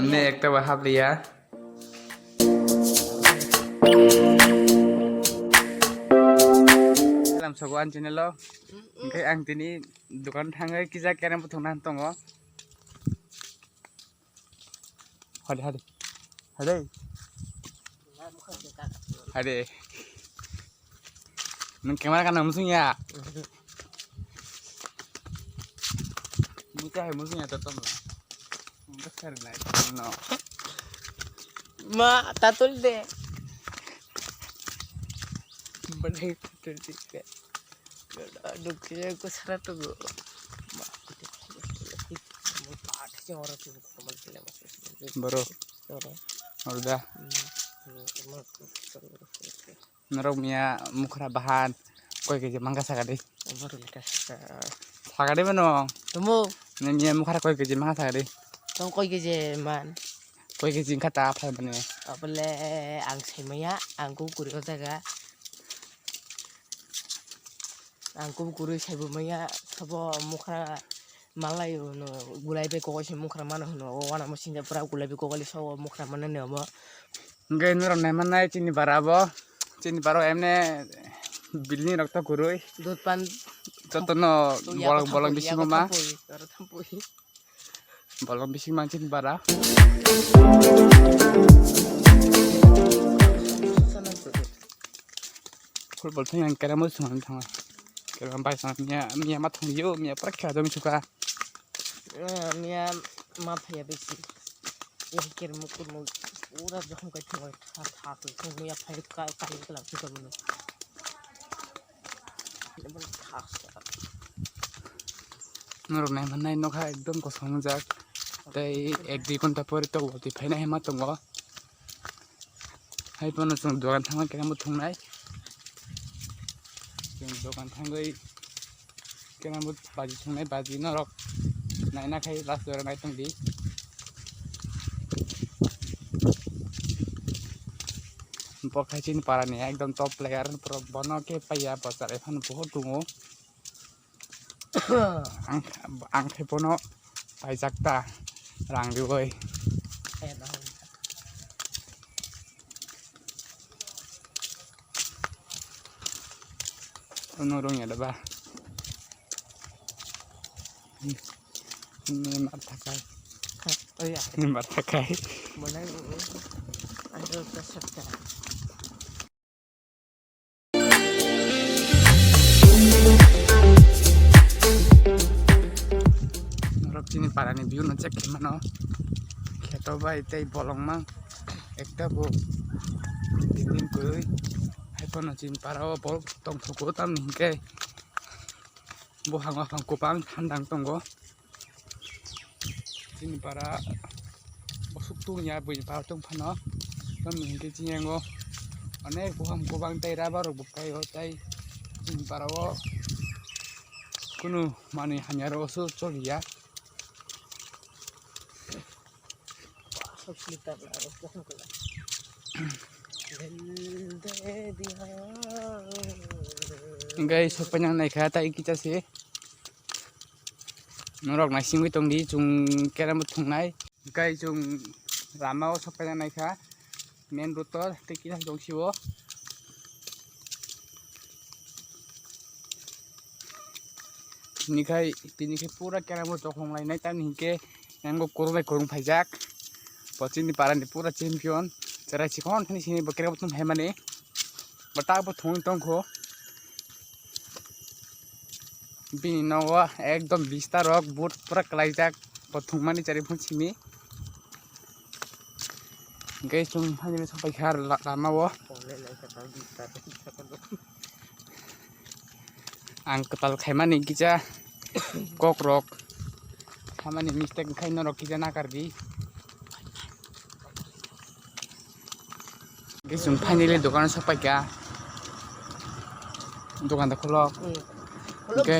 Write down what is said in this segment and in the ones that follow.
Ini ekta wahab liya. Dalam sogoan channel lo. Oke, ang tini dukan thangai kija keren puthongna tongo. Hade hade. Hade. Hade. Nung kamera kan musuh ya. Muka hai musuh ya tetap lah. Enggak keren lah. No. Ma tatul de. Bade tertik. Aduh kaya ko sara to go. Ma mo paat se ora tu kamal kila mas. Bro. Ora. Udah. Narok mia mukra bahan. Koi keje mangga sagade. Baru lekas. Sagade bano. Temu Nih mia mukra koi keje mangga sagade. tong koi ge man. Koi keje kata apa bane. Apale ang semaya angku kuri otaga. Angku kuri saibu maya sabo mukra malai no gulai be ko se mukra mana no wana mesin ja pura gulai be ko kali so mukra mana ne mo. Enggak nurok neman nai cini barabo. Cini baro emne bilni rokta kurui. Dut pan Totono bolong bising mama. Tampui. Bolong bising mang cini bara. Kul bol yang kera mus sang sang. Kera bai sang mia matong yo mia prakya dom suka. Mia ma phaya besi. Ya kir mukur mu pura jahum kai thoi tha tha to mia phai ka la su kamu. Lebon khas. Nurok neman nai nokha ekdom kosong jak. Tai ek di konta pore to woti phaina hema tongo. Hai pono sung dogan thang kera mu thong nai. Sung dogan thangai kera mu baji thong nai baji norok. Nai na khai last dora nai tong di. Pokai cini para nih ekdom top player pro bono ke paya pasar evan बहुत dungo. Ang khai pono pai jakta rang dioi. Nurung ya ba. Ini martakai. Oh ya. Ini martakai. Mana ada kasarta. Cini para nih view ngecek gimana kita baik teh bolong mang ekta bu bikin kue hai pun cini para bol tong suku tam nih ke bu hangwa hang kupang handang tonggo cini para busuk tuh nya bu para tong pano tam nih ke cini ngo ane bu hang kupang teh rabar bukai otai cini para wo kuno mani hanya rosu colia Selita lah, bohong kala. Guys, so penyang naik kata kita sih. Norok nasi mui tong di cung kera mut thong nai. Guys, cung ramau so penyang naik ka. Main rotor teki lah jong siwo. Ini kai pura kera mut thong lai nai tan hingke yang go kurung phajak. Pocini para ni pura champion. Cara cikon ni sini bakira betum hemane. Batak bu thong tong ko. Bini nawa ekdom bista rok boot pura kalajak pathung mani cari phun sini. Guys chung hani sampai khar lama wo. Ang ketal khaimani kicha kok rok. Hamani mistake khaina rok kicha na kardi. Kisung finally dukan sampai ka. Dukan dah khulok. Okay.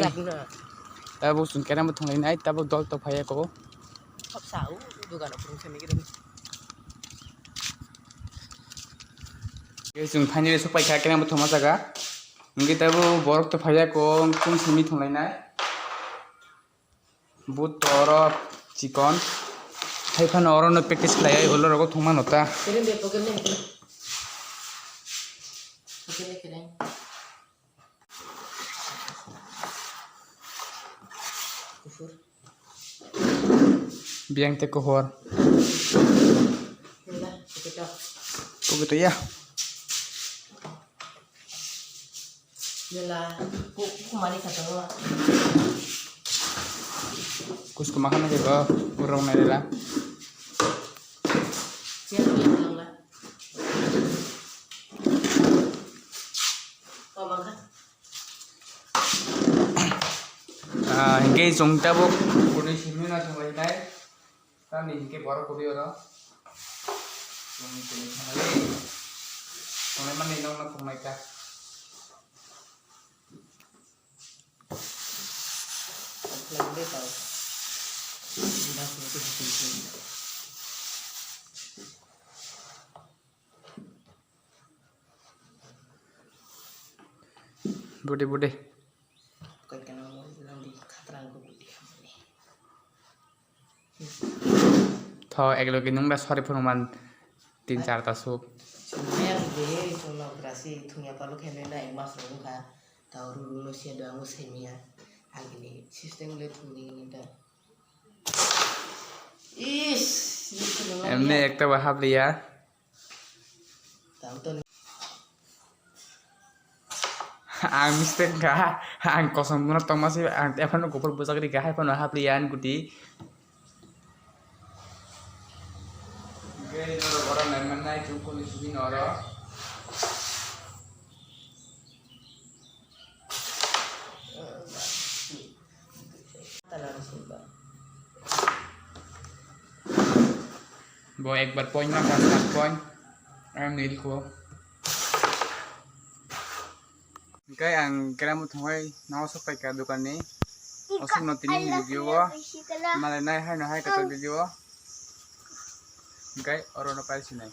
Tabu sun kera mu thonglai nai tabu dol to phaya ko. Khap sau dukan apung semi gidan. Kisung finally sampai ka kera mu thoma jaga. Ngi tabu borok to phaya ko kum simi thonglai nai. But torok chicken hai pan orang no practice lagi ulur aku thuma nota Kirim deh, pokoknya nih. Pokoknya kirim. Kufur. biang te kohor Udah, begitu. kok gitu ya Yalah, kumari kata lo. kus kemakan lagi ke urung nela Siapa yang bilang lah? Kau makan? hingga jongta bok kuri simi na thongai dai ta ni hingga bor kuri oro jong kuri thongai mane nong na thongai ka Lagi deh tau. Udah itu hasil. bude bude Bukan karena mau bilang di kateran gue di sini. tho eklo kinung da sori phunuman 3-4 ta sup Sebenarnya deh sono operasi tunya palu kene na emas lo ka tahu dulu sih ada angus semia agini sistem lihat ini dah is itu dong emne ekta bahab liya tahu tuh ang mistake ka ang kosong muna tong masih ang tepan ko pur busak di gahay pa no hab liyan guti gay no orang naman na itu ko ni subi noro tanah sih bang bo ek bar point na 7 point am nil ko Kay ang kira mo thongay nakasok kay ka dukan ni osok no tining video wo malay nay hay no hay ka video wo kay oro no pa sinay